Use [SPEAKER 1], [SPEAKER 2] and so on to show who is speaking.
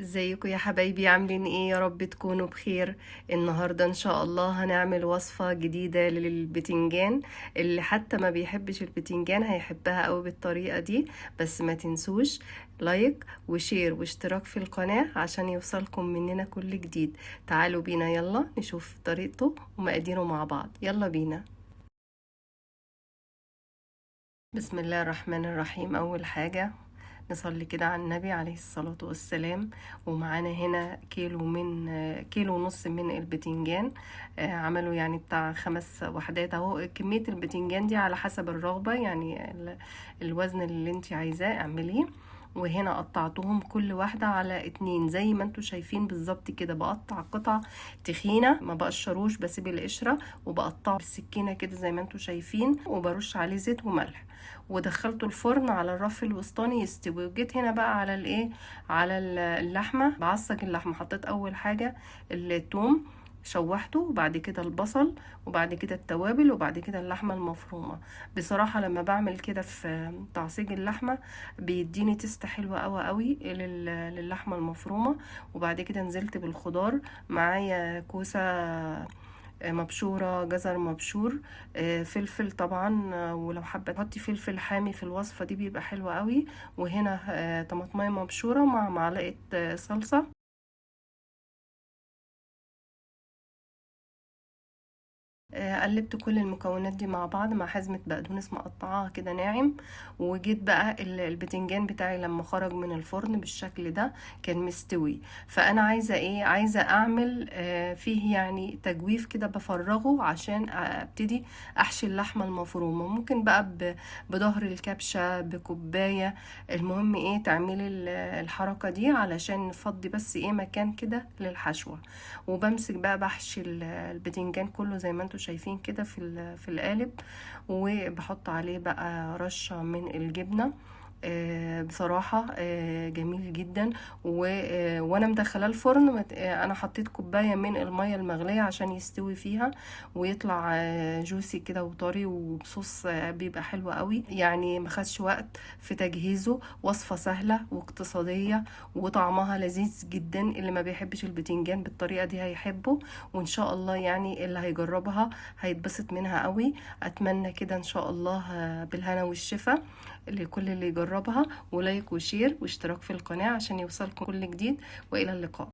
[SPEAKER 1] ازيكم يا حبايبي؟ عاملين ايه؟ يا رب تكونوا بخير. النهاردة ان شاء الله هنعمل وصفة جديدة للبتنجان. اللي حتى ما بيحبش البتنجان هيحبها قوي بالطريقة دي. بس ما تنسوش لايك وشير واشتراك في القناة عشان يوصلكم مننا كل جديد. تعالوا بينا يلا نشوف طريقته ومقاديره مع بعض. يلا بينا. بسم الله الرحمن الرحيم. اول حاجة نصلي كده على النبي عليه الصلاة والسلام. ومعانا هنا كيلو ونص من البتنجان. عملوا يعني بتاع 5 وحدات اهو. كمية البتنجان دي على حسب الرغبة، يعني الوزن اللي انت عايزاه اعمليه. وهنا قطعتهم كل واحدة على 2 زي ما انتوا شايفين بالظبط كده. بقطع قطع تخينة، ما بقشروش، بسيب القشرة وبقطعه بالسكينة كده زي ما انتوا شايفين، وبرش عليه زيت وملح. ودخلته الفرن على الرف الوسطاني يستوي. وجيت هنا بقى على الايه، على اللحمه. بعصج اللحمه. حطيت اول حاجه الثوم، شوحته، وبعد كده البصل، وبعد كده التوابل، وبعد كده اللحمه المفرومه. بصراحه لما بعمل كده في تعصيج اللحمه بيديني تست حلوه قوي قوي للحمه المفرومه. وبعد كده نزلت بالخضار. معايا كوسه مبشورة، جزر مبشور، فلفل طبعا، ولو حابة تحطي فلفل حامي في الوصفة دي بيبقى حلو قوي. وهنا طماطمية مبشورة مع معلقة صلصة. قلبت كل المكونات دي مع بعض مع حزمة بقدونس مقطعاها كده ناعم. وجيت بقى البتنجان بتاعي لما خرج من الفرن بالشكل ده كان مستوي. فانا عايزة ايه؟ عايزة اعمل فيه يعني تجويف كده، بفرغه عشان ابتدي احشي اللحمة المفرومة. ممكن بقى بظهر الكبشة، بكوباية. المهم ايه، تعملي الحركة دي علشان نفضي بس ايه مكان كده للحشوة. وبمسك بقى بحشي البتنجان كله زي ما انتوا شايفين كده في القالب. وبحط عليه بقى رشة من الجبنة. بصراحة جميل جدا. وانا مدخلاه الفرن انا حطيت كوباية من المية المغلية عشان يستوي فيها ويطلع جوسي كده وطري وبصوص بيبقى حلو قوي. يعني ما خدش وقت في تجهيزه. وصفة سهلة واقتصادية وطعمها لذيذ جدا. اللي ما بيحبش البتنجان بالطريقة دي هيحبه. وان شاء الله يعني اللي هيجربها هيتبسط منها قوي. اتمنى كده ان شاء الله بالهنا والشفا لكل اللي يجربها. ولايك وشير واشتراك في القناة عشان يوصلكم كل جديد. والى اللقاء.